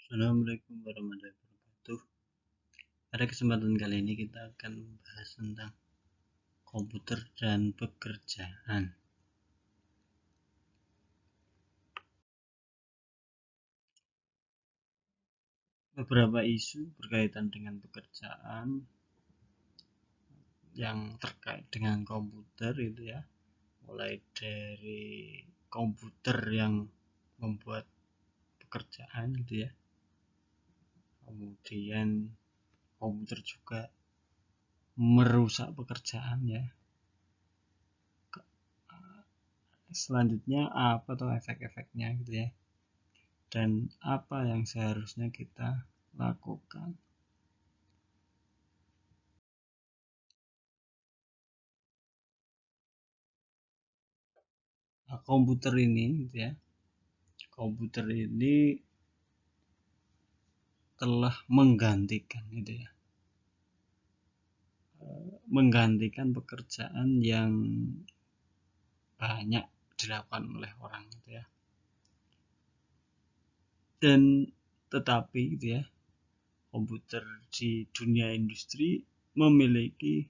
Assalamualaikum warahmatullahi wabarakatuh. Pada kesempatan kali ini kita akan membahas tentang komputer dan pekerjaan. Beberapa isu berkaitan dengan pekerjaan yang terkait dengan komputer itu ya, mulai dari komputer yang membuat pekerjaan gitu ya, kemudian komputer juga merusak pekerjaan ya. Selanjutnya apa tuh efek-efeknya gitu ya, dan apa yang seharusnya kita lakukan. Nah, komputer ini gitu ya, komputer ini telah menggantikan gitu ya, menggantikan pekerjaan yang banyak dilakukan oleh orang gitu ya. Dan tetapi gitu ya, komputer di dunia industri memiliki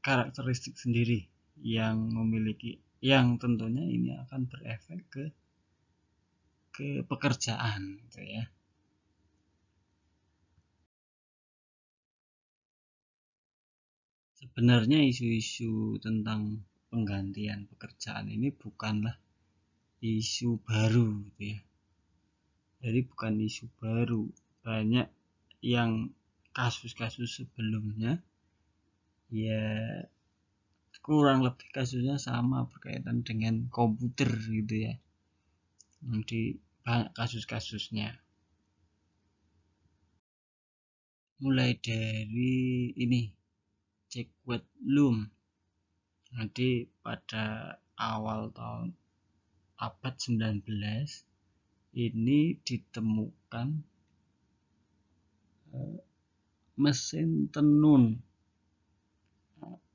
karakteristik sendiri yang tentunya ini akan berefek ke pekerjaan gitu ya. Sebenarnya isu-isu tentang penggantian pekerjaan ini bukanlah isu baru gitu ya. Jadi bukan isu baru. Banyak yang kasus-kasus sebelumnya ya kurang lebih kasusnya sama berkaitan dengan komputer gitu ya. Di banyak kasus-kasusnya. Mulai dari ini, Jack Loom. Jadi pada awal tahun abad 19 ini ditemukan mesin tenun.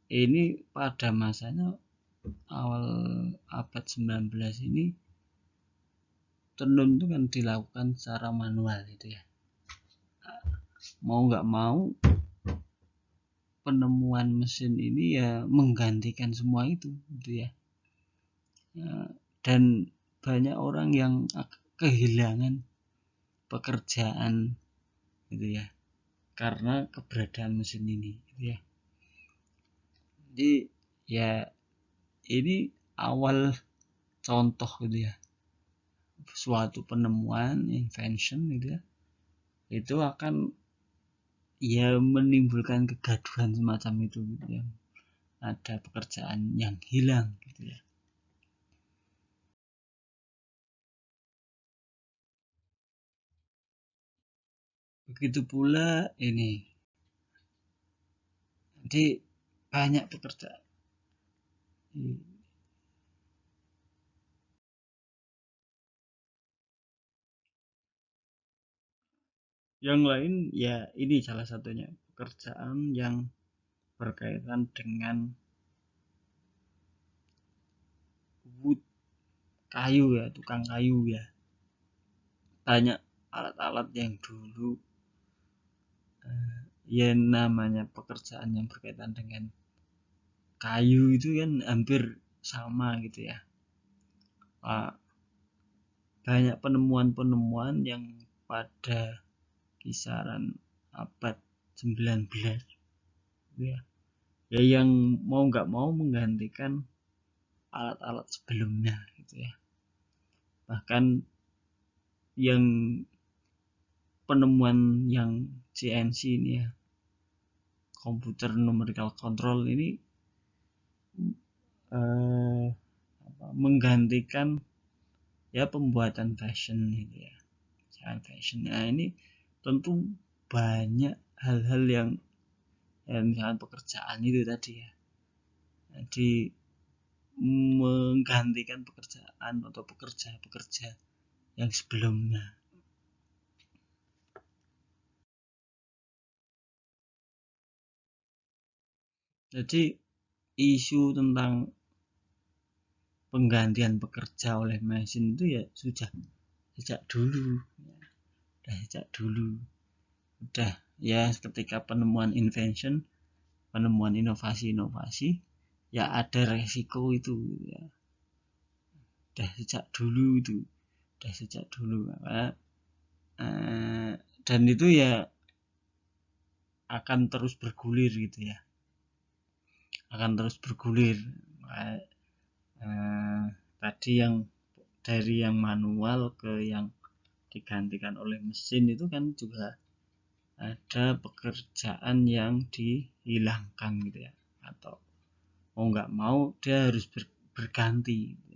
Ini pada masanya awal abad 19 ini tenun itu kan dilakukan secara manual gitu ya. Mau nggak mau penemuan mesin ini ya menggantikan semua itu gitu ya. Dan banyak orang yang kehilangan pekerjaan gitu ya karena keberadaan mesin ini gitu ya. Jadi ya ini awal contoh gitu ya, suatu penemuan invention gitu ya, itu akan ya menimbulkan kegaduhan semacam itu gitu ya, ada pekerjaan yang hilang gitu ya. Begitu pula ini, jadi banyak pekerjaan. Yang lain ya ini salah satunya, pekerjaan yang berkaitan dengan wood, kayu ya, tukang kayu ya. Banyak alat-alat yang dulu ya namanya pekerjaan yang berkaitan dengan kayu itu kan hampir sama gitu ya. Banyak penemuan-penemuan yang pada kisaran abad 19 ya, ya yang mau nggak mau menggantikan alat-alat sebelumnya gitu ya. Bahkan yang penemuan yang CNC ini ya, komputer numerical control ini menggantikan ya pembuatan fashion gitu ya, fashion. Nah ini tentu banyak hal-hal yang misalkan pekerjaan itu tadi ya, jadi menggantikan pekerjaan atau pekerja-pekerja yang sebelumnya. Jadi isu tentang penggantian pekerja oleh mesin itu ya sudah sejak dulu, udah ya. Ketika penemuan inovasi ya ada resiko itu ya, udah sejak dulu dan itu ya akan terus bergulir gitu ya, tadi yang dari yang manual ke yang digantikan oleh mesin itu kan juga ada pekerjaan yang dihilangkan gitu ya, atau mau nggak mau dia harus berganti gitu.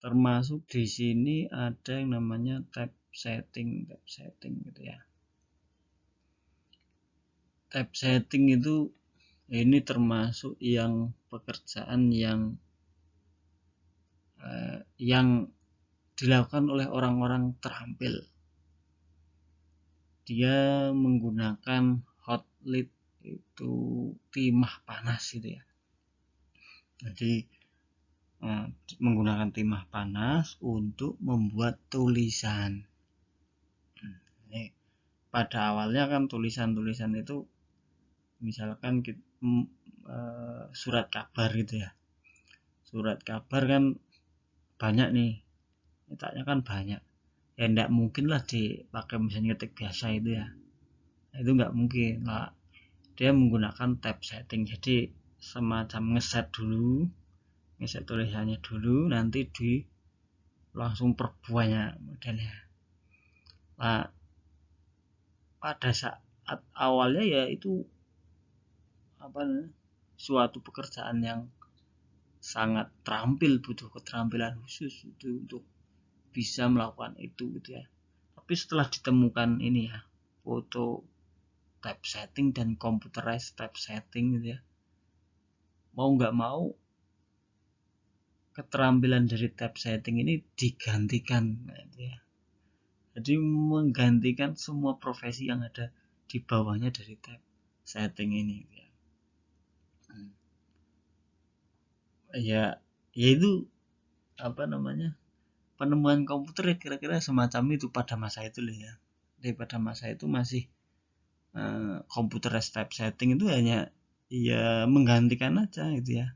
Termasuk di sini ada yang namanya typesetting gitu ya. Typesetting itu ini termasuk yang pekerjaan yang dilakukan oleh orang-orang terampil. Dia menggunakan hot lead, itu timah panas gitu ya. Jadi menggunakan timah panas untuk membuat tulisan. Pada awalnya kan tulisan itu misalkan surat kabar gitu ya. Surat kabar kan banyak nih, letaknya kan banyak. Ya enggak mungkin lah dipakai mesin ngetik biasa itu ya. Itu enggak mungkin lah. Dia menggunakan typesetting, jadi semacam ngeset tulisannya dulu, nanti langsung perbanyak modelnya. Nah, pada saat awalnya ya itu suatu pekerjaan yang sangat terampil, butuh keterampilan khusus itu untuk bisa melakukan itu gitu ya. Tapi setelah ditemukan ini ya, foto typesetting dan computerized typesetting gitu ya, mau nggak mau keterampilan dari typesetting ini digantikan gitu ya. Jadi menggantikan semua profesi yang ada di bawahnya dari typesetting ini gitu ya. Ya itu penemuan komputer ya kira-kira semacam itu pada masa itu loh ya. Jadi pada masa itu masih computerized typesetting itu hanya ya menggantikan aja gitu ya,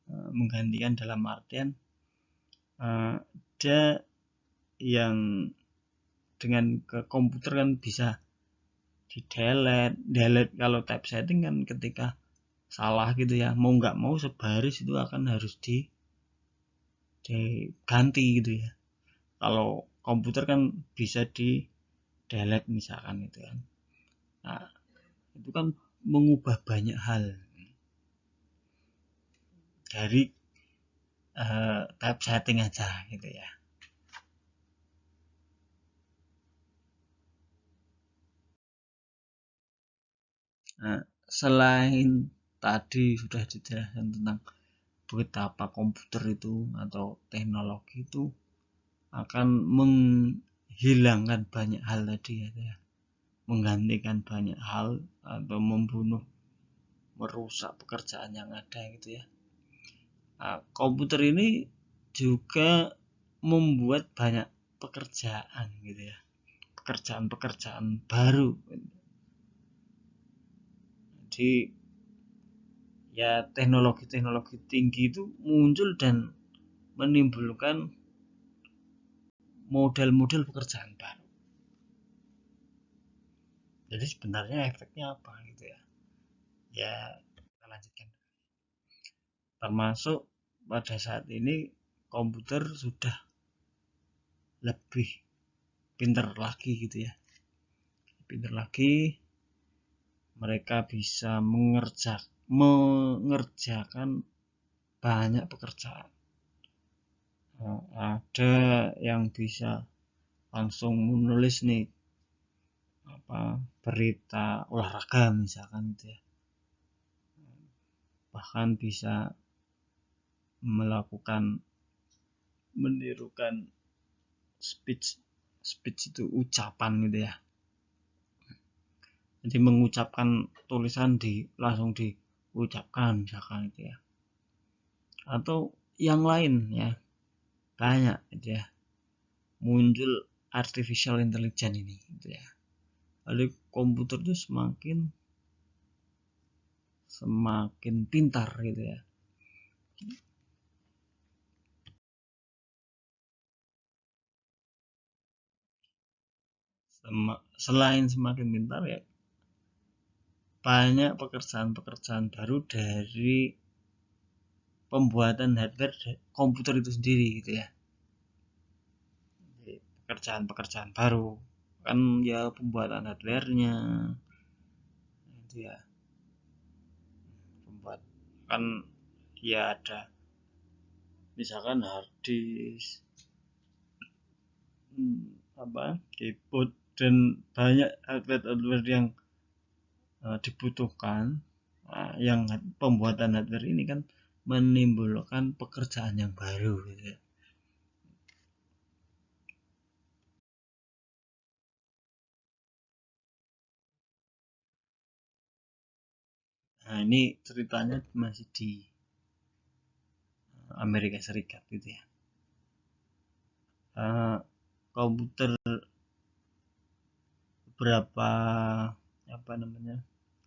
menggantikan dalam artian dia yang dengan ke komputer kan bisa di delete kalau typesetting kan ketika salah gitu ya, mau nggak mau sebaris itu akan harus diganti gitu ya. Kalau komputer kan bisa di delete misalkan gitu kan. Nah, itu kan mengubah banyak hal dari typesetting aja gitu ya. Nah, selain tadi sudah dijelaskan tentang betapa komputer itu atau teknologi itu akan menghilangkan banyak hal tadi ya, menggantikan banyak hal atau merusak pekerjaan yang ada gitu ya. Nah, komputer ini juga membuat banyak pekerjaan gitu ya, pekerjaan baru. Jadi ya teknologi tinggi itu muncul dan menimbulkan model-model pekerjaan baru. Jadi sebenarnya efeknya apa gitu ya? Ya kita lanjutkan. Termasuk pada saat ini komputer sudah lebih pintar lagi gitu ya. Pintar lagi, mereka bisa mengerjakan banyak pekerjaan. Ada yang bisa langsung menulis nih berita olahraga misalkan gitu ya, bahkan bisa menirukan speech itu ucapan gitu ya. Jadi mengucapkan tulisan langsung ucapkan misalkan itu ya, atau yang lain ya, banyak gitu ya, muncul artificial intelligence ini gitu ya. Jadi komputer itu semakin pintar gitu ya. Selain semakin pintar ya, banyak pekerjaan-pekerjaan baru dari pembuatan hardware komputer itu sendiri gitu ya. Pekerjaan-pekerjaan baru kan ya, pembuatan hardwarenya itu ya, pembuat kan ya, ada misalkan hard disk, keyboard, dan banyak hardware yang dibutuhkan. Nah, yang pembuatan hardware ini kan menimbulkan pekerjaan yang baru gitu ya. Nah, ini ceritanya masih di Amerika Serikat gitu ya. Komputer beberapa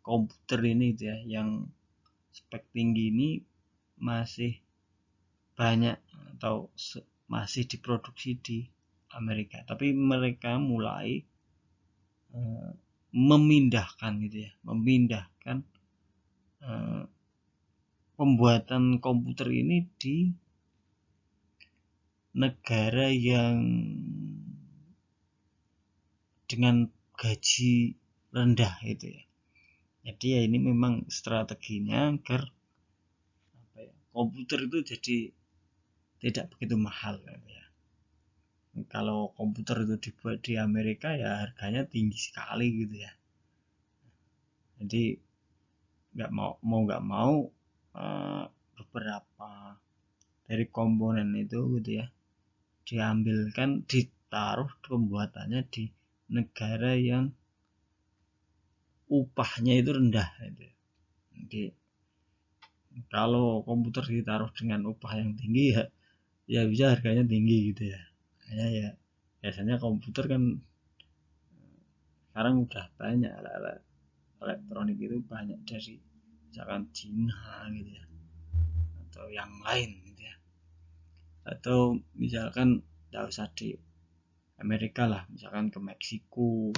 komputer ini gitu ya, yang spek tinggi ini masih banyak atau masih diproduksi di Amerika, tapi mereka mulai memindahkan pembuatan komputer ini di negara yang dengan gaji rendah itu ya. Jadi ya, ini memang strateginya agar komputer itu jadi tidak begitu mahal ya. Kalau komputer itu dibuat di Amerika ya harganya tinggi sekali gitu ya. Jadi nggak mau beberapa dari komponen itu gitu ya diambilkan, ditaruh pembuatannya di negara yang upahnya itu rendah gitu. Jadi kalau komputer ditaruh dengan upah yang tinggi ya bisa harganya tinggi gitu ya. Ya biasanya komputer kan sekarang udah banyak alat elektronik itu banyak dari misalkan Cina gitu ya, atau yang lain gitu ya, atau misalkan tidak usah di Amerika lah, misalkan ke Meksiko,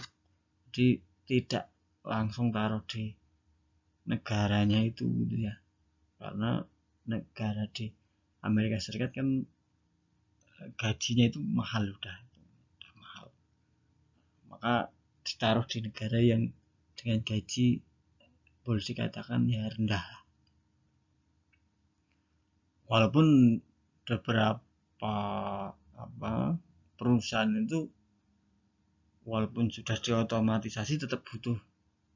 jadi tidak langsung taruh di negaranya itu gitu ya, karena negara di Amerika Serikat kan gajinya itu mahal, udah mahal, maka ditaruh di negara yang dengan gaji boleh dikatakan ya rendah. Walaupun beberapa perusahaan itu walaupun sudah diotomatisasi tetap butuh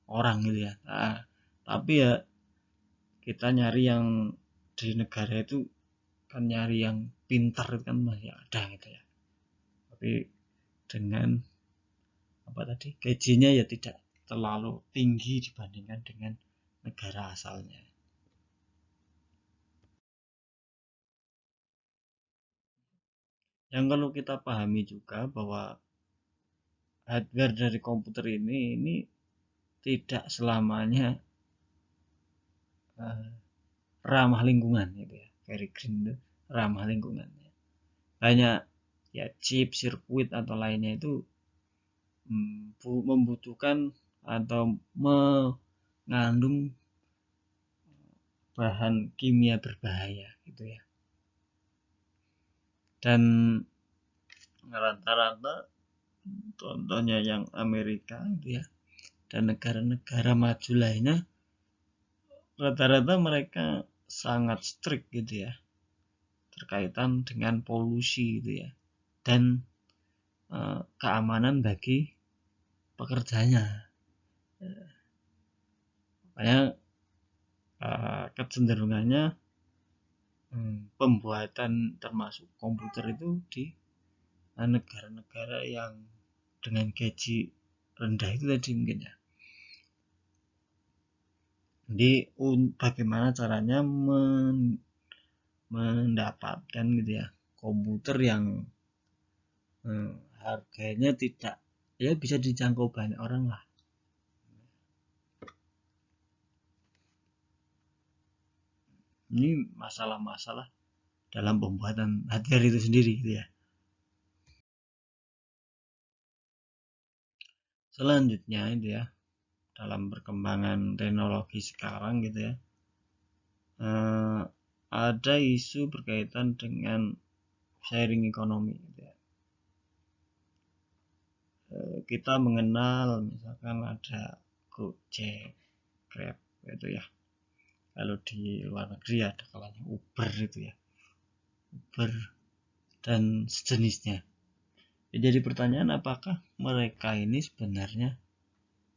orang gitu ya. Nah, tapi ya kita nyari yang di negara itu kan, nyari yang pintar itu kan masih ada gitu ya. Tapi dengan gajinya ya tidak terlalu tinggi dibandingkan dengan negara asalnya. Yang perlu kita pahami juga bahwa hardware dari komputer ini tidak selamanya ramah lingkungan gitu ya. Very green itu ramah lingkungan. Banyak ya chip, sirkuit atau lainnya itu membutuhkan atau mengandung bahan kimia berbahaya gitu ya. Dan rata-rata contohnya yang Amerika gitu ya, dan negara-negara maju lainnya, rata-rata mereka sangat strict gitu ya terkaitan dengan polusi gitu ya, dan keamanan bagi pekerjanya. Makanya kecenderungannya pembuatan termasuk komputer itu di negara-negara yang dengan gaji rendah itu tadi mungkin ya. Jadi bagaimana caranya mendapatkan gitu ya komputer yang harganya tidak ya bisa dijangkau banyak orang lah. Ini masalah-masalah dalam pembuatan hardware itu sendiri gitu ya. Selanjutnya itu ya, dalam perkembangan teknologi sekarang gitu ya, ada isu berkaitan dengan sharing ekonomi gitu ya. Kita mengenal misalkan ada Gojek, Grab itu ya. Kalau di luar negeri ada kalanya Uber itu ya, Uber dan sejenisnya. Jadi pertanyaan, apakah mereka ini sebenarnya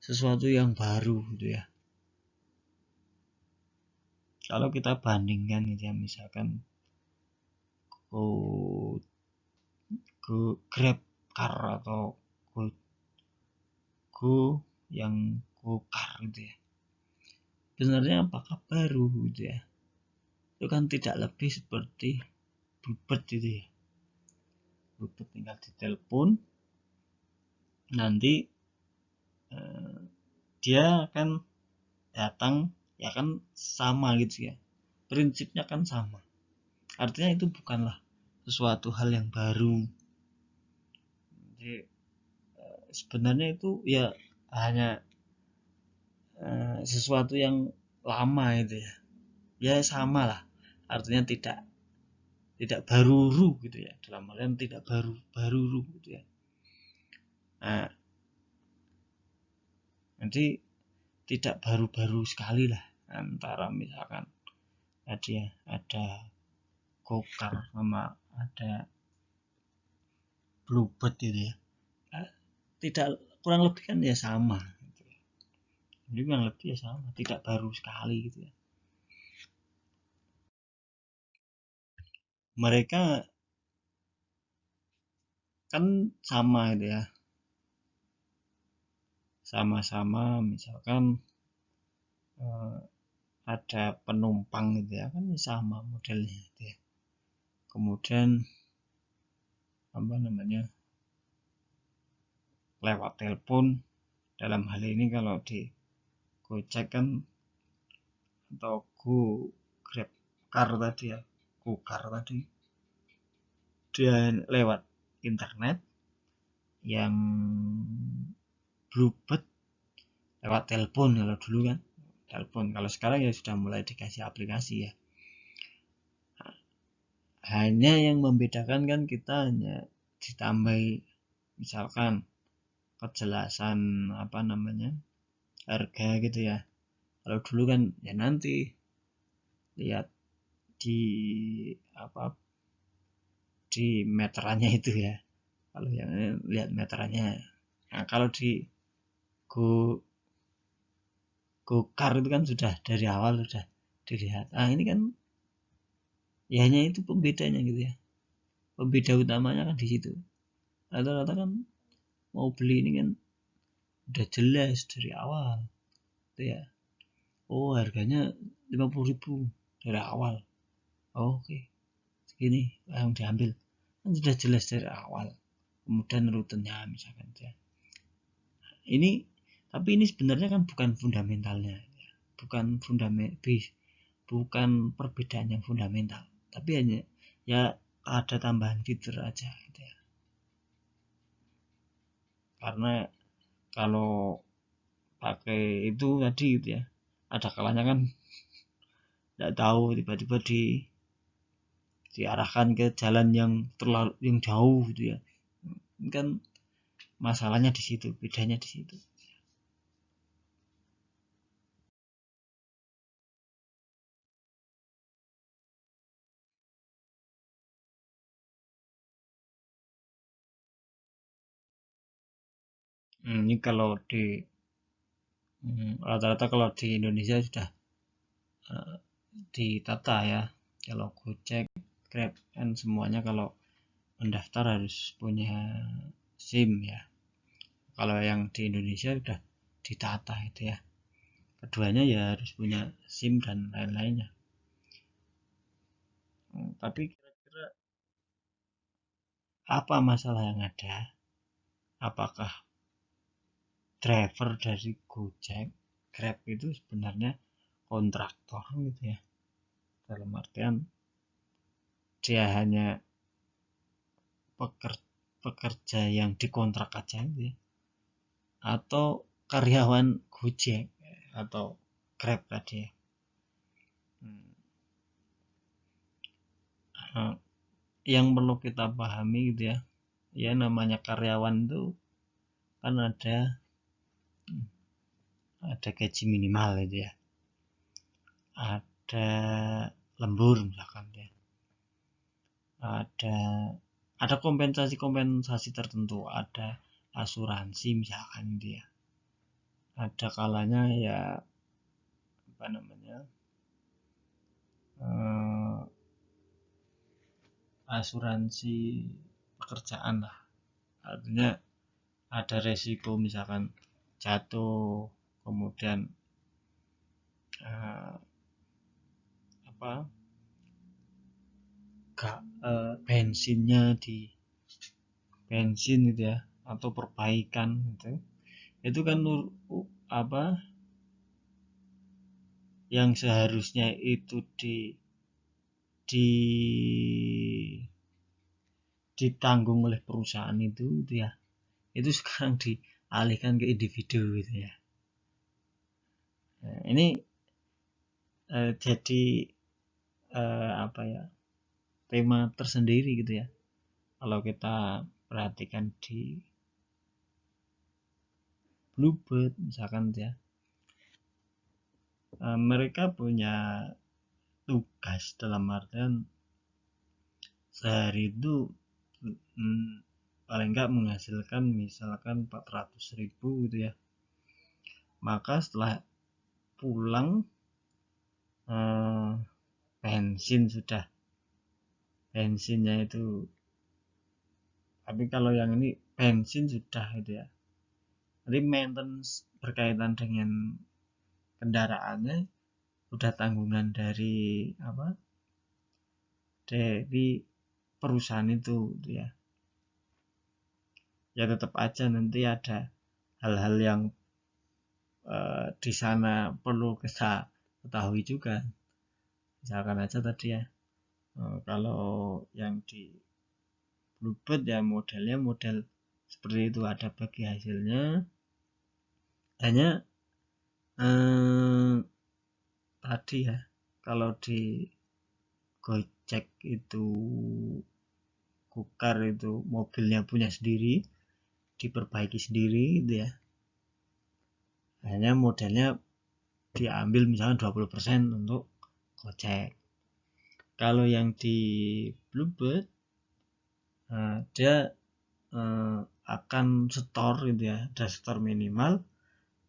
sesuatu yang baru gitu ya? Kalau kita bandingkan gitu ya, misalkan ke Grab Car atau Go yang Go Car gitu ya. Sebenarnya apakah baru gitu ya? Itu kan tidak lebih seperti Bluebird gitu ya. Bluebird tinggal ditelepon, nanti dia akan datang, ya kan sama gitu ya. Prinsipnya kan sama. Artinya itu bukanlah sesuatu hal yang baru. Jadi sebenarnya itu ya hanya sesuatu yang lama itu ya. Ya sama lah. Artinya tidak baru gitu ya. Dalam artian tidak baru gitu ya. Nah, nanti tidak baru-baru sekali lah antara misalkan tadi ya ada Gokar sama ada Bluebird gitu ya. Tidak, kurang lebih kan ya sama gitu ya. Jadi kurang lebih ya sama, tidak baru sekali gitu ya. Mereka kan sama gitu ya, sama-sama misalkan ada penumpang gitu ya, kan sama modelnya gitu ya. Kemudian apa namanya, lewat telepon, dalam hal ini kalau di Gojek kan atau Grab Car tadi ya, Go Car tadi, dia lewat internet. Yang Bluebird lewat telepon kalau dulu kan, telepon. Kalau sekarang ya sudah mulai dikasih aplikasi ya. Hanya yang membedakan kan kita hanya ditambahi misalkan kejelasan apa namanya, harga gitu ya. Kalau dulu kan ya nanti lihat di apa, di meterannya itu ya. Kalau yang lihat meterannya. Nah, kalau di Go Gokar itu kan sudah dari awal sudah dilihat. Ah, ini kan ya hanya itu pembedanya gitu ya. Pembeda utamanya kan di situ. Rata-rata kan mau beli ini kan udah jelas dari awal gitu ya. Oh, harganya 50.000 dari awal. Oh, oke, segini yang diambil kan sudah jelas dari awal. Kemudian rutenya misalkan ya. Ini tapi ini sebenarnya kan bukan fundamentalnya, bukan bukan perbedaan yang fundamental, tapi hanya ya ada tambahan fitur aja gitu ya. Karena kalau pakai itu tadi gitu ya, ada kalanya kan tidak tahu tiba-tiba diarahkan ke jalan yang terlalu yang jauh gitu ya. Ini kan masalahnya di situ, bedanya di situ. Ini kalau di rata-rata kalau di Indonesia sudah ditata ya. Kalau Gojek, Grab kan semuanya kalau mendaftar harus punya SIM ya. Kalau yang di Indonesia sudah ditata itu ya. keduanya ya harus punya SIM dan lain-lainnya. Tapi kira-kira apa masalah yang ada? Apakah driver dari Gojek, Grab itu sebenarnya kontraktor gitu ya? Dalam artian dia hanya pekerja yang dikontrak aja gitu ya? Atau karyawan Gojek atau Grab tadi ya? Yang perlu kita pahami gitu ya, ya namanya karyawan itu kan ada gaji minimal gitu ya, ada lembur misalkan ya, ada kompensasi tertentu, ada asuransi misalkan gitu ya. Ada kalanya ya apa namanya, asuransi pekerjaan lah, artinya ada resiko misalkan jatuh, kemudian bensinnya di bensin gitu ya, atau perbaikan gitu, itu kan apa yang seharusnya itu di ditanggung oleh perusahaan itu gitu ya, itu sekarang dialihkan ke individu gitu ya. Nah, ini jadi apa ya, tema tersendiri gitu ya kalau kita perhatikan di Bluebird misalkan ya. Mereka punya tugas dalam artian sehari itu paling enggak menghasilkan misalkan 400.000 gitu ya. Maka setelah pulang bensinnya itu, tapi kalau yang ini bensin sudah gitu ya, jadi maintenance berkaitan dengan kendaraannya udah tanggungan dari perusahaan itu gitu ya. Ya tetap aja nanti ada hal-hal yang di sana perlu kita ketahui juga. Misalkan aja tadi ya, kalau yang di Bluebird ya modelnya model seperti itu, ada bagi hasilnya. Hanya tadi ya, kalau di Gojek itu Gokar itu mobilnya punya sendiri, diperbaiki sendiri gitu ya, hanya modelnya diambil misalnya 20% untuk Gojek. Kalau yang di Bluebird dia akan setor gitu ya, ada setor minimal,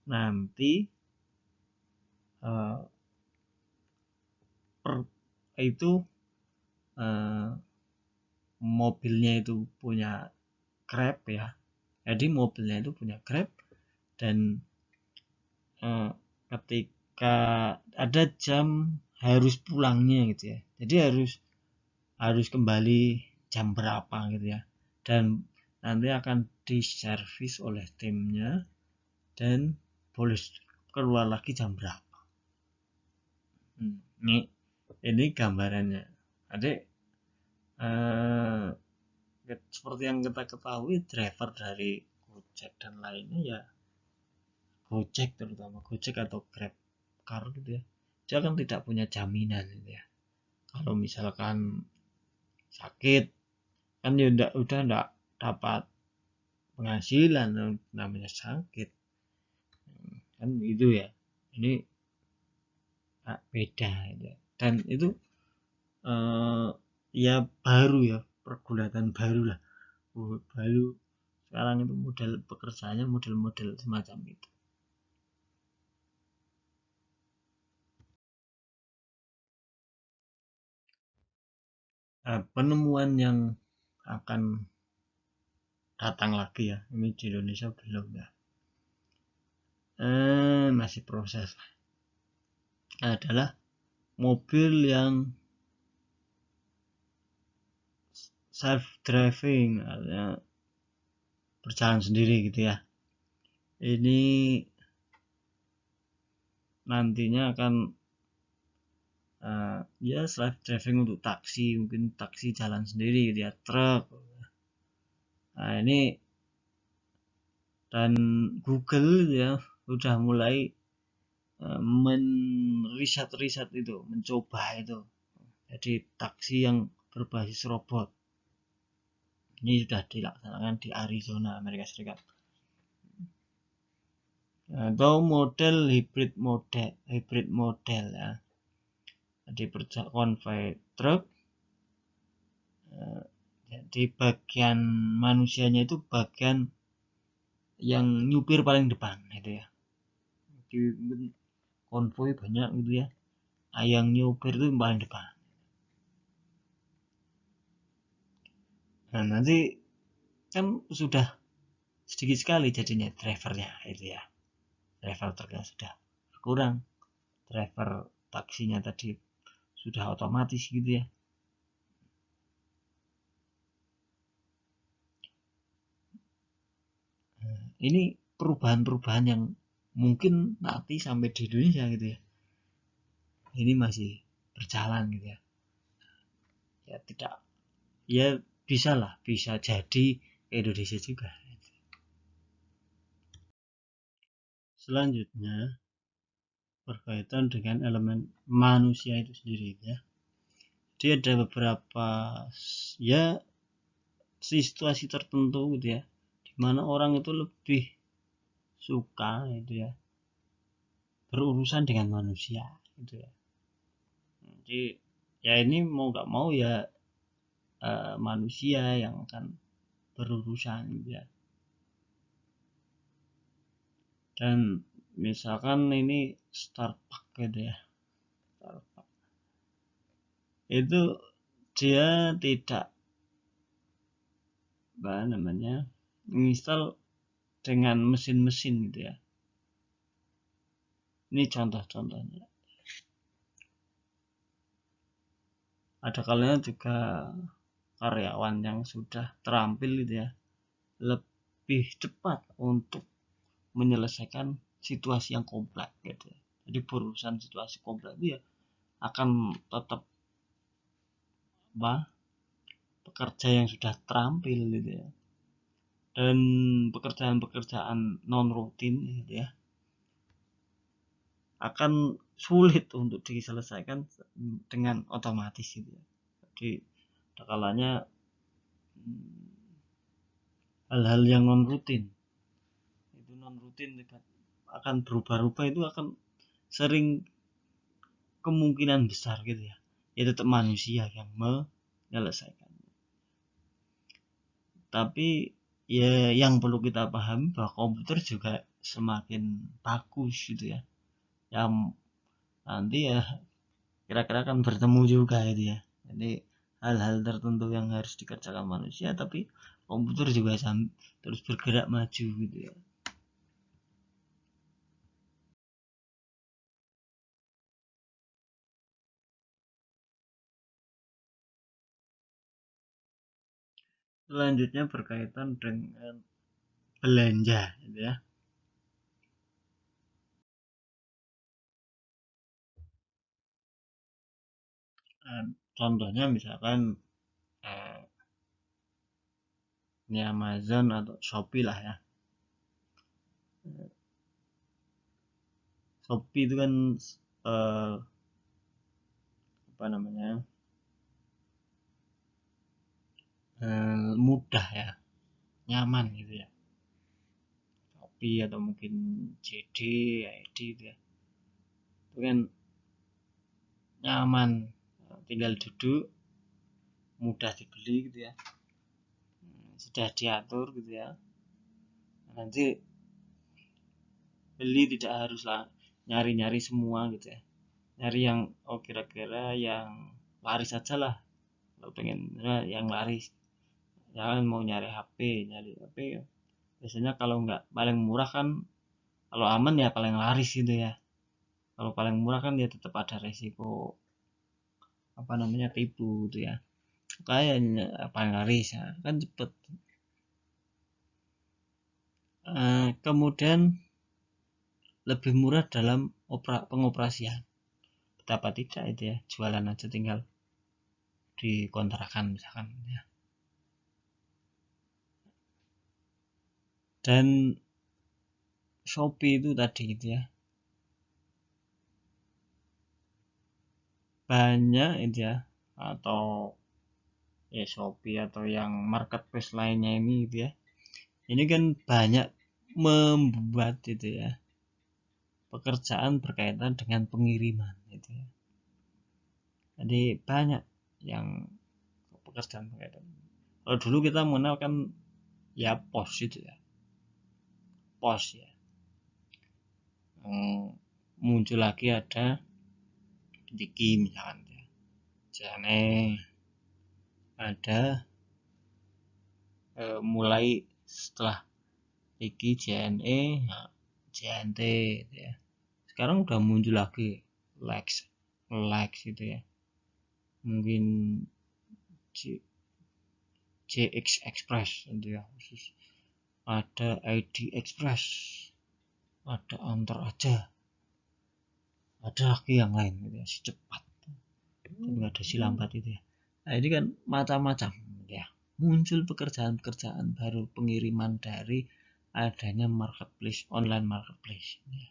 nanti itu mobilnya itu punya Grab ya, jadi mobilnya itu punya Grab, dan ketika ada jam harus pulangnya gitu ya, jadi harus kembali jam berapa gitu ya, dan nanti akan diservis oleh timnya dan boleh keluar lagi jam berapa. Ini gambarannya. Jadi seperti yang kita ketahui, driver dari Gojek dan lainnya ya, Gojek terutama Gojek atau Grab Car gitu ya, dia kan tidak punya jaminan gitu ya. Kalau misalkan sakit kan ya udah enggak dapat penghasilan, namanya sakit kan gitu ya. Ini beda ya. Dan itu ya baru ya, pergulatan baru lah, baru sekarang itu model pekerjaannya model-model semacam itu. Penemuan yang akan datang lagi ya, ini di Indonesia belum ya, masih proses. adalah mobil yang self driving, artinya berjalan sendiri gitu ya. Ini nantinya akan ya self driving untuk taksi, mungkin taksi jalan sendiri gitu ya, truk. Nah ini, dan Google ya sudah mulai riset itu, mencoba itu, jadi taksi yang berbasis robot. Ini sudah dilaksanakan di Arizona, Amerika Serikat. Atau model hybrid model ya, jadi konvoy truk. Jadi bagian manusianya itu bagian yang nyupir paling depan gitu ya. Jadi konvoy banyak gitu ya, yang nyupir itu paling depan. Nah nanti kan sudah sedikit sekali jadinya drivernya itu ya, driver truknya sudah berkurang, driver taksinya tadi sudah otomatis gitu ya. Ini perubahan-perubahan yang mungkin nanti sampai di Indonesia gitu ya, ini masih berjalan gitu ya. Ya tidak, ya bisa jadi ke Indonesia juga. Selanjutnya berkaitan dengan elemen manusia itu sendiri ya. Dia ada beberapa ya situasi tertentu gitu ya, dimana orang itu lebih suka gitu ya berurusan dengan manusia gitu ya. Jadi ya ini mau nggak mau ya manusia yang akan berurusan gitu ya. Dan misalkan ini Starbucks gitu ya, Starbucks itu dia tidak menginstal dengan mesin-mesin gitu ya. Ini contoh-contohnya. Ada kalanya juga karyawan yang sudah terampil gitu ya, lebih cepat untuk menyelesaikan situasi yang kompleks gitu ya. Jadi berurusan situasi kompleks itu ya akan tetap pekerja yang sudah terampil gitu ya. Dan pekerjaan-pekerjaan non rutin gitu ya akan sulit untuk diselesaikan dengan otomatis gitu ya. Jadi kalanya hal-hal yang non rutin akan berubah-ubah, itu akan sering kemungkinan besar gitu ya, ya tetap manusia yang menyelesaikan. Tapi ya yang perlu kita pahami bahwa komputer juga semakin bagus gitu ya, yang nanti ya kira-kira akan bertemu juga gitu ya. Jadi hal-hal tertentu yang harus dikerjakan manusia, tapi komputer juga terus bergerak maju gitu ya. Selanjutnya berkaitan dengan belanja gitu ya. Contohnya misalkan ini Amazon atau Shopee lah ya. Shopee itu kan eh, apa namanya, mudah ya, nyaman gitu ya. Shopee atau mungkin JD, ID gitu ya, itu kan nyaman, tinggal duduk, mudah dibeli gitu ya, sudah diatur gitu ya. Nanti beli tidak haruslah nyari-nyari semua gitu ya, nyari yang kira-kira yang laris aja lah. Kalau pengen yang laris, jangan mau nyari HP ya. Biasanya kalau nggak paling murah kan, kalau aman ya paling laris gitu ya, Kalau paling murah kan ya tetap ada resiko tipu gitu ya. Kayaknya paling laris ya, kan cepet. Kemudian lebih murah dalam pengoperasian. Betapa tidak itu ya, jualan aja tinggal dikontrakan misalkan ya. Dan Shopee itu tadi gitu ya, banyak itu ya, atau ya Shopee atau yang marketplace lainnya ini gitu ya, ini kan banyak membuat itu ya pekerjaan berkaitan dengan pengiriman gitu ya. Jadi banyak yang pekerjaan berkaitan. Kalau dulu kita mengenal kan ya pos itu ya, pos ya. Muncul lagi ada Diki misalkan ya, Jane ada mulai setelah Diki JNE, nah, JNT gitu ya. Sekarang udah muncul lagi Lex gitu ya, mungkin JX Express gitu ya, khusus ada ID Express, ada antar aja, ada lagi yang lain gitu ya, si cepat, tapi nggak ada si lambat itu ya. Nah ini kan macam-macam ya, muncul pekerjaan-pekerjaan baru pengiriman dari adanya marketplace, online marketplace ya.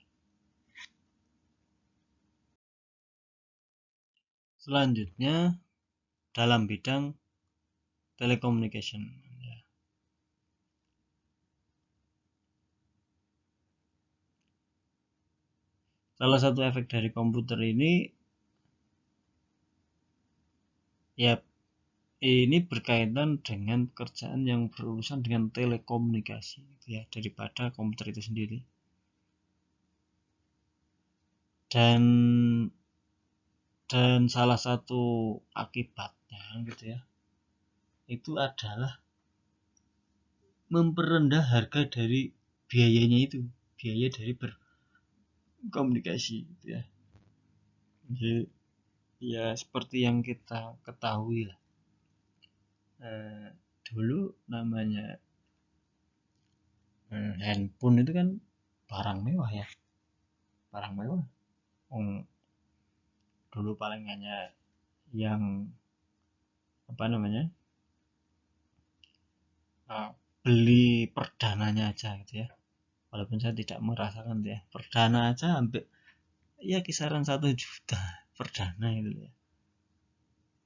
Selanjutnya dalam bidang telecommunication ya. Salah satu efek dari komputer ini ya, ini berkaitan dengan pekerjaan yang berurusan dengan telekomunikasi ya, daripada komputer itu sendiri. Dan salah satu akibatnya gitu ya, itu adalah memperendah harga dari biayanya itu, biaya dari berkomunikasi gitu ya. Jadi ya seperti yang kita ketahui lah, dulu namanya handphone itu kan barang mewah ya, barang mewah. Dulu paling hanya yang beli perdananya aja gitu ya, walaupun saya tidak merasakan ya, perdana aja hampir ya kisaran 1 juta perdana itu ya,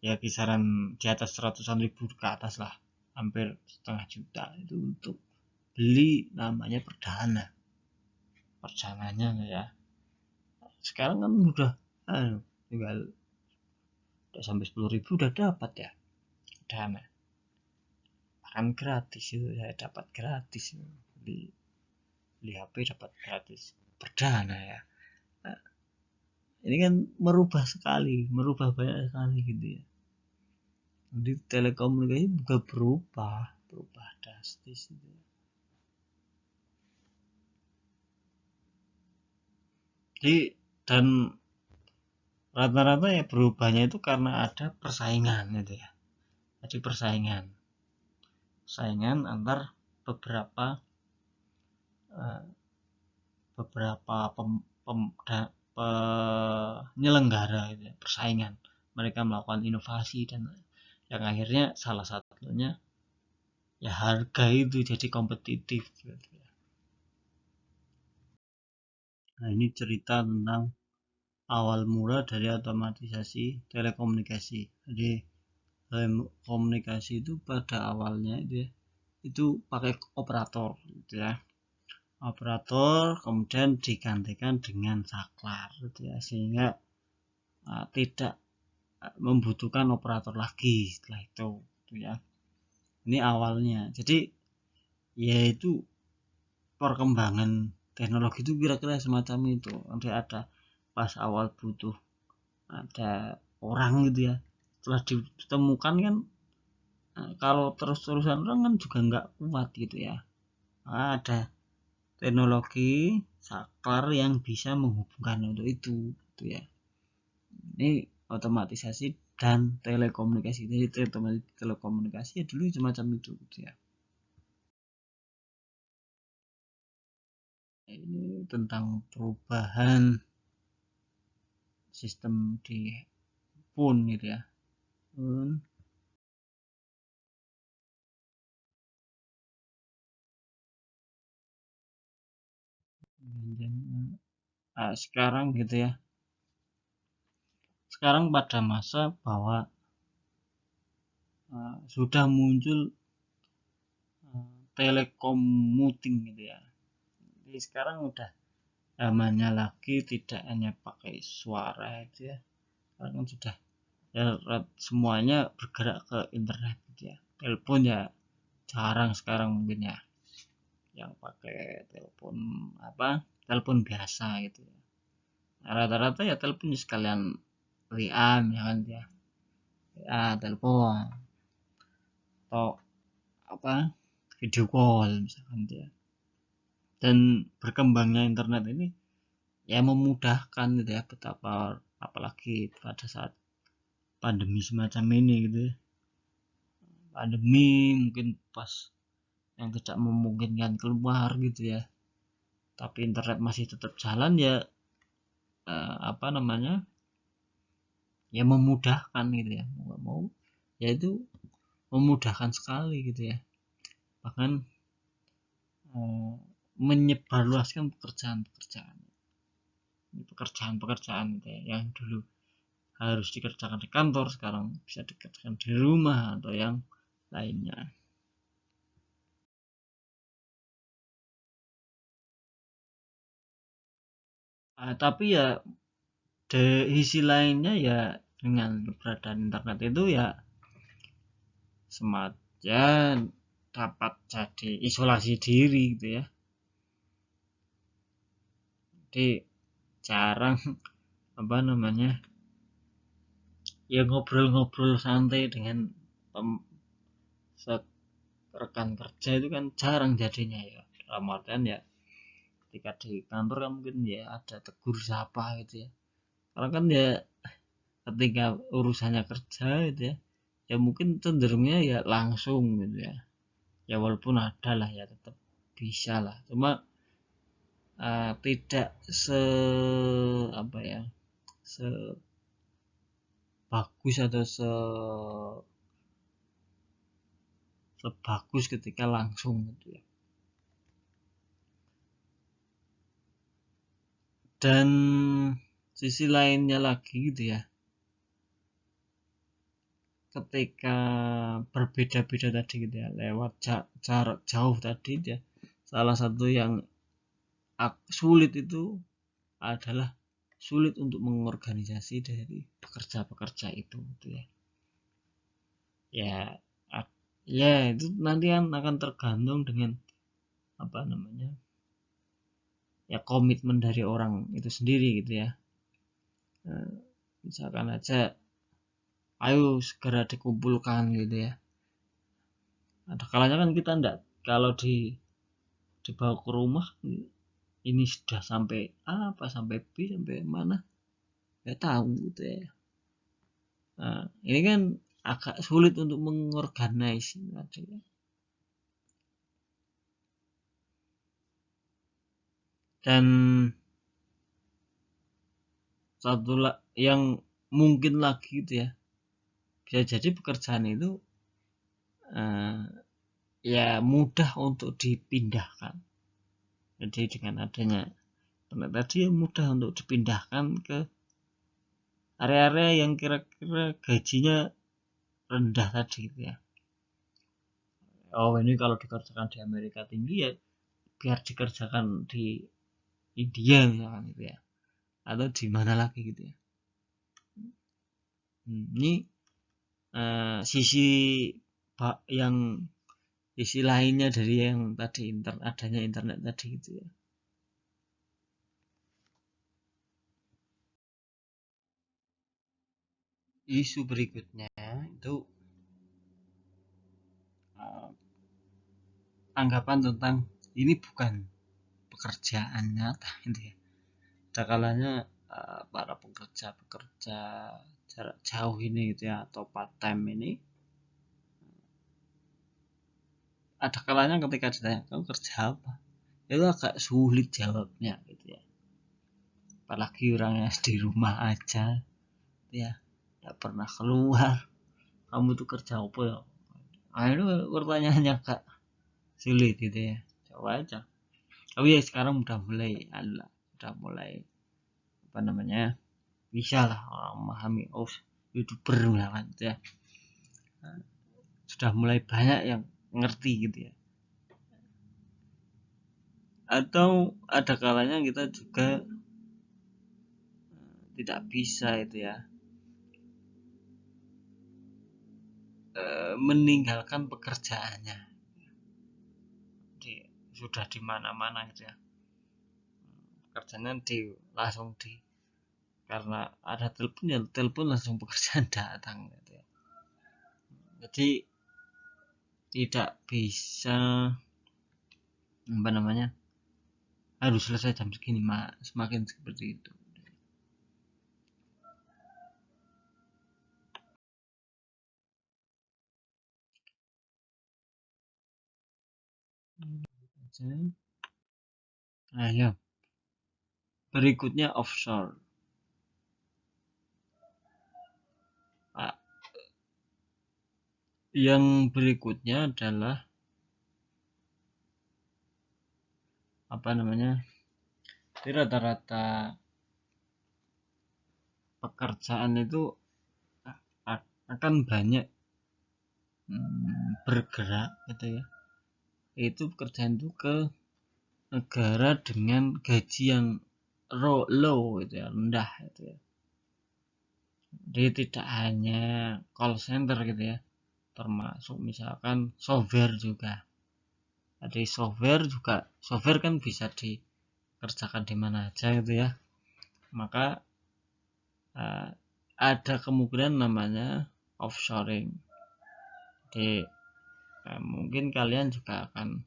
ya kisaran di atas 100.000 ke atas lah, hampir setengah juta itu untuk beli namanya perdananya ya. Sekarang kan udah tinggal udah sampai 10.000 udah dapat ya perdana, bahkan gratis itu saya dapat gratis, beli HP dapat gratis perdana ya. Nah, ini kan merubah banyak sekali gitu ya. Jadi telekomunikasi juga berubah drastis gitu ya. Jadi dan rata-rata ya berubahnya itu karena ada persaingan gitu ya. Jadi persaingan antar beberapa penyelenggara gitu ya, persaingan. Mereka melakukan inovasi dan yang akhirnya salah satunya ya harga itu jadi kompetitif gitu ya. Nah ini cerita tentang awal mula dari otomatisasi telekomunikasi. Jadi telekomunikasi itu pada awalnya itu pakai operator gitu ya, operator kemudian digantikan dengan saklar gitu ya, sehingga tidak membutuhkan operator lagi setelah itu gitu ya. Ini awalnya. Jadi yaitu perkembangan teknologi itu kira-kira semacam itu. Nanti ada pas awal butuh ada orang gitu ya, setelah ditemukan kan, kalau terus-terusan orang kan juga nggak kuat gitu ya. Ada teknologi saklar yang bisa menghubungkan untuk itu gitu ya. Ini otomatisasi dan telekomunikasi. Jadi telekomunikasi ya dulu semacam itu gitu ya. Ini tentang perubahan sistem di phone gitu ya. Nah, sekarang gitu ya. Sekarang pada masa bahwa sudah muncul telekomuting gitu ya. Jadi sekarang udah zamannya lagi tidak hanya pakai suara itu ya. Sekarang kan sudah ya, semuanya bergerak ke internet gitu ya. Telepon ya jarang sekarang mungkin ya yang pakai telepon telepon biasa gitu ya. Rata-rata ya telepon sekalian WA ya kan ya. WA telepon atau video call misalkan ya. Dan berkembangnya internet ini ya memudahkan gitu ya, betapa apalagi pada saat pandemi semacam ini gitu ya. Pandemi mungkin pas yang tidak memungkinkan keluar gitu ya, tapi internet masih tetap jalan ya, apa namanya, ya memudahkan gitu ya, mau nggak mau ya itu memudahkan sekali gitu ya, bahkan menyebarluaskan pekerjaan gitu ya, yang dulu harus dikerjakan di kantor sekarang bisa dikerjakan di rumah atau yang lainnya. Tapi ya di sisi lainnya ya dengan keberadaan internet itu ya semacam dapat jadi isolasi diri gitu ya. Jadi jarang apa namanya ya ngobrol-ngobrol santai dengan rekan kerja itu kan jarang jadinya ya, dalam artian ya ketika di kantor kan mungkin ya ada tegur sapa gitu ya, karena kan ya ketika urusannya kerja gitu ya, ya mungkin cenderungnya ya langsung gitu ya, ya walaupun ada lah ya tetap bisa lah, cuma tidak se apa ya sebagus atau sebagus ketika langsung gitu ya. Dan sisi lainnya lagi gitu ya, ketika berbeda-beda tadi gitu ya, lewat jarak jauh tadi ya, salah satu yang sulit itu adalah sulit untuk mengorganisasi dari pekerja-pekerja itu gitu ya. Ya ya itu nanti akan tergantung dengan apa namanya ya komitmen dari orang itu sendiri gitu ya. Nah, misalkan aja ayo segera dikumpulkan gitu ya, ada kalanya kan kita enggak, kalau dibawa ke rumah ini sudah sampai apa sampai B sampai mana nggak tahu gitu ya. Nah, ini kan agak sulit untuk mengorganisasi ya. Dan satu yang mungkin lagi gitu ya, bisa jadi pekerjaan itu ya mudah untuk dipindahkan. Jadi dengan adanya internet tadi ya mudah untuk dipindahkan ke area-area yang kira-kira gajinya rendah tadi gitu ya. Oh ini kalau dikerjakan di Amerika tinggi ya biar dikerjakan di India misalkan gitu ya, atau di mana lagi gitu ya. Ini sisi yang sisi lainnya dari yang tadi adanya internet tadi gitu ya. Isu berikutnya itu anggapan tentang ini bukan pekerjaan nyata gitu ya. Ada kalanya para pekerja jarak jauh ini gitu ya, atau part time ini, ada kalanya ketika ditanya kamu kerja apa, itu agak sulit jawabnya gitu ya. Apalagi orangnya di rumah aja ya, tidak pernah keluar, kamu tuh kerja apa ya? Nah, itu pertanyaannya agak sulit gitu ya, coba aja. Tapi ya sekarang udah mulai apa namanya, bisa lah orang memahami, oh youtuber misalkan gitu ya, sudah mulai banyak yang ngerti gitu ya. Atau ada kalanya kita juga tidak bisa itu ya, meninggalkan pekerjaannya sudah di mana-mana gitu ya, pekerjaannya langsung karena ada telepon ya telepon langsung pekerjaan datang gitu ya. Jadi tidak bisa apa namanya, harus selesai jam segini, semakin seperti itu. Nah ya, berikutnya offshore. Yang berikutnya adalah apa namanya, di rata-rata pekerjaan itu akan banyak bergerak gitu ya. Itu pekerjaan itu ke negara dengan gaji yang low gitu ya, rendah gitu ya. Jadi tidak hanya call center gitu ya, termasuk misalkan software juga. Jadi software kan bisa dikerjakan di mana aja gitu ya. Maka ada kemungkinan namanya offshoring. Jadi mungkin kalian juga akan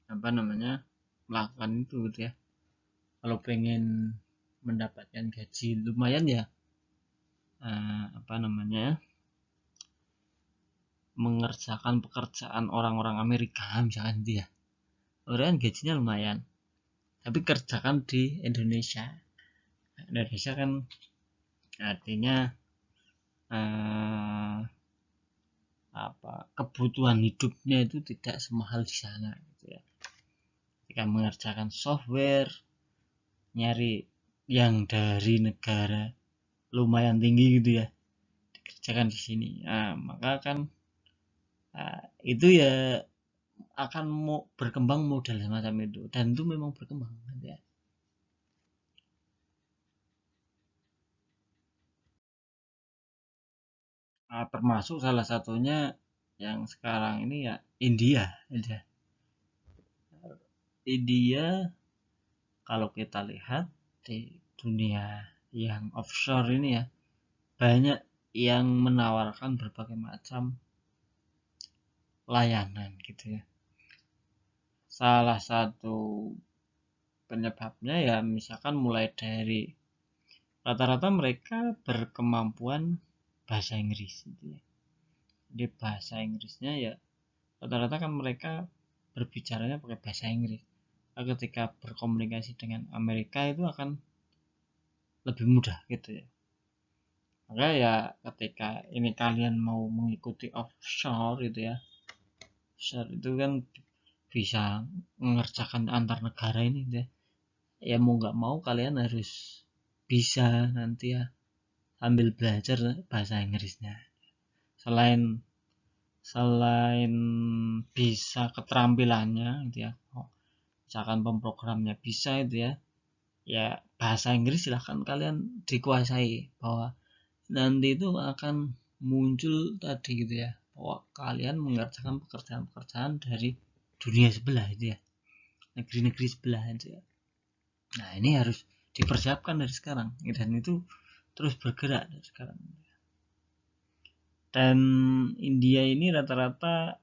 apa namanya, melakukan itu gitu ya. Kalau pengen mendapatkan gaji lumayan ya, apa namanya, mengerjakan pekerjaan orang-orang Amerika misalkan gitu ya. Orang gajinya lumayan, tapi kerjakan di Indonesia. Indonesia kan artinya apa, kebutuhan hidupnya itu tidak semahal di sana gitu ya. Jika mengerjakan software, nyari yang dari negara lumayan tinggi gitu ya, dikerjakan di sini, maka kan itu ya akan mau berkembang model semacam itu, dan itu memang berkembang gitu ya. Termasuk salah satunya yang sekarang ini ya India. India kalau kita lihat di dunia yang offshore ini ya, banyak yang menawarkan berbagai macam layanan gitu ya. Salah satu penyebabnya ya misalkan mulai dari rata-rata mereka berkemampuan bahasa Inggris gitu ya. Jadi bahasa Inggrisnya ya rata-rata kan mereka berbicaranya pakai bahasa Inggris. Nah, ketika berkomunikasi dengan Amerika itu akan lebih mudah gitu ya. Maka ya ketika ini kalian mau mengikuti offshore gitu ya, offshore itu kan bisa mengerjakan antar negara ini gitu ya. Ya mau nggak mau kalian harus bisa nanti ya sambil belajar bahasa Inggrisnya. Selain selain bisa keterampilannya gitu ya, misalkan pemrogramnya bisa itu ya, ya bahasa Inggris silahkan kalian dikuasai, bahwa nanti itu akan muncul tadi gitu ya, bahwa kalian mengerjakan pekerjaan-pekerjaan dari dunia sebelah itu ya, negeri-negeri sebelah itu ya. Nah ini harus dipersiapkan dari sekarang, dan itu terus bergerak dari sekarang. Dan India ini rata-rata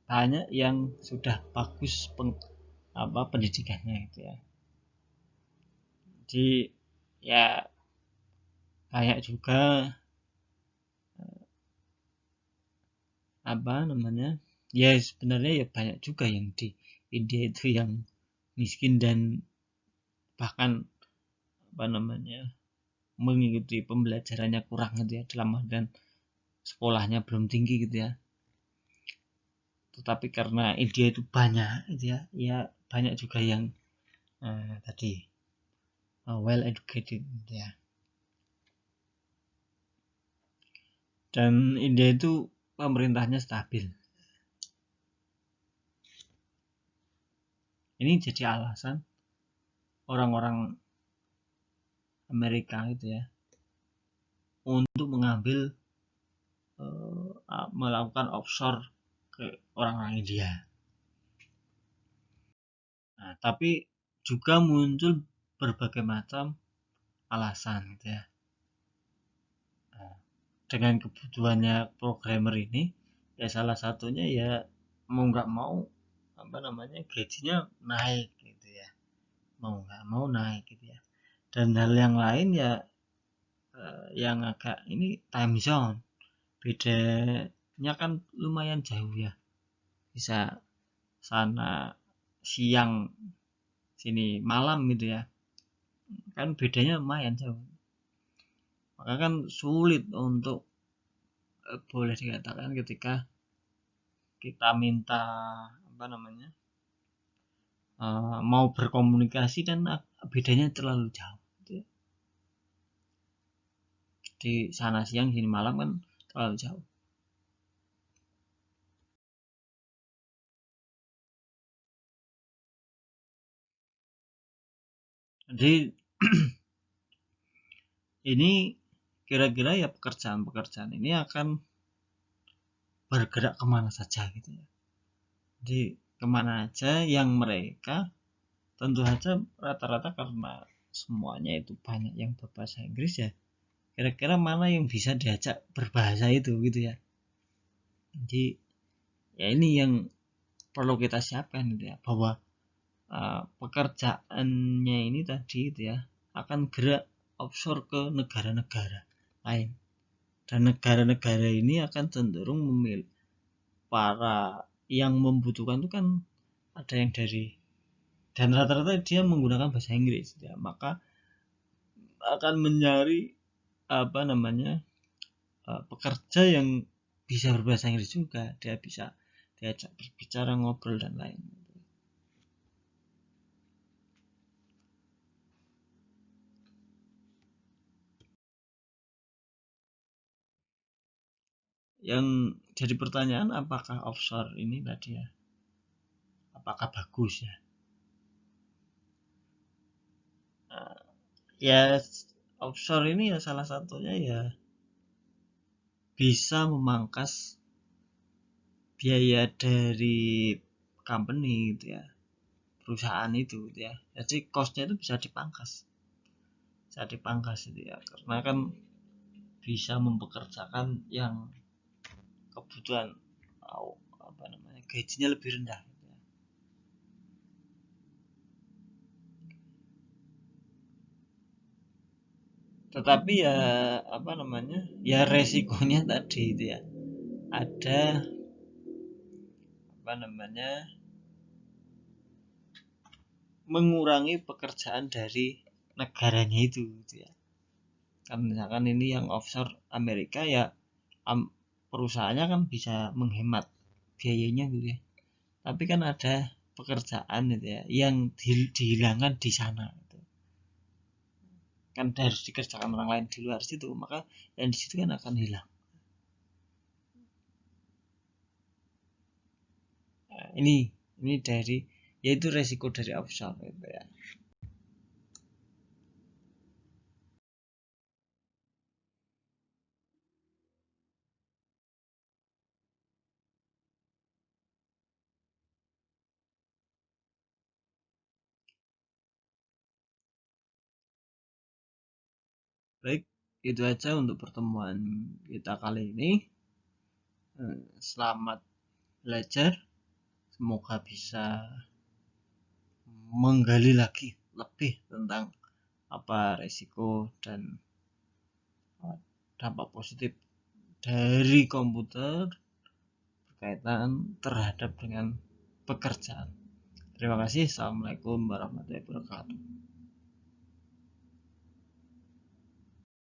banyak yang sudah bagus pendidikannya gitu ya. Jadi ya kayak juga ya sebenarnya ya banyak juga yang di India itu yang miskin dan bahkan mengikuti pembelajarannya kurang gitu ya, dalam dan sekolahnya belum tinggi gitu ya. Tetapi karena India itu banyak gitu ya, ya banyak juga yang tadi well educated gitu ya. Dan India itu pemerintahnya stabil. Ini jadi alasan orang-orang Amerika gitu ya untuk mengambil melakukan offshore ke orang-orang India. Nah, tapi juga muncul berbagai macam alasan gitu ya. Nah, dengan kebutuhannya programmer ini, ya salah satunya ya mau nggak mau gajinya naik gitu ya, mau nggak mau naik gitu ya. Dan hal yang lain ya yang agak ini time zone, bedanya kan lumayan jauh ya, bisa sana siang sini malam gitu ya, kan bedanya lumayan jauh, maka kan sulit untuk boleh dikatakan ketika kita minta mau berkomunikasi dan bedanya terlalu jauh gitu ya. Di sana siang sini malam kan terlalu jauh. Jadi ini kira-kira ya pekerjaan-pekerjaan ini akan bergerak kemana saja gitu ya. Jadi kemana aja yang mereka tentu saja rata-rata karena semuanya itu banyak yang berbahasa Inggris ya, kira-kira mana yang bisa diajak berbahasa itu gitu ya. Jadi ya ini yang perlu kita siapkan gitu ya, bahwa pekerjaannya ini tadi itu ya akan gerak offshore ke negara-negara lain, dan negara-negara ini akan cenderung memilih para yang membutuhkan itu kan ada yang dari, dan rata-rata dia menggunakan bahasa Inggris ya, maka akan mencari pekerja yang bisa berbahasa Inggris juga, dia bisa diajak berbicara, ngobrol dan lain. Yang jadi pertanyaan, apakah offshore ini tadi ya, apakah bagus ya? Nah, ya offshore ini ya salah satunya ya bisa memangkas biaya dari company gitu ya, perusahaan itu gitu ya. Jadi costnya itu bisa dipangkas gitu ya, karena kan bisa mempekerjakan yang kebutuhan gajinya lebih rendah gitu ya. Tetapi ya ya resikonya tadi itu ya, ada apa namanya mengurangi pekerjaan dari negaranya itu gitu ya. Kan misalkan ini yang offshore Amerika ya, perusahaannya kan bisa menghemat biayanya gitu ya, tapi kan ada pekerjaan gitu ya yang dihilangkan di sana gitu. Kan harus dikerjakan orang lain di luar situ, maka yang di situ kan akan hilang. Nah, ini dari yaitu resiko dari offshore gitu ya. Baik, itu aja untuk pertemuan kita kali ini. Selamat belajar, semoga bisa menggali lagi lebih tentang apa resiko dan dampak positif dari komputer berkaitan terhadap dengan pekerjaan. Terima kasih. Assalamualaikum warahmatullahi wabarakatuh.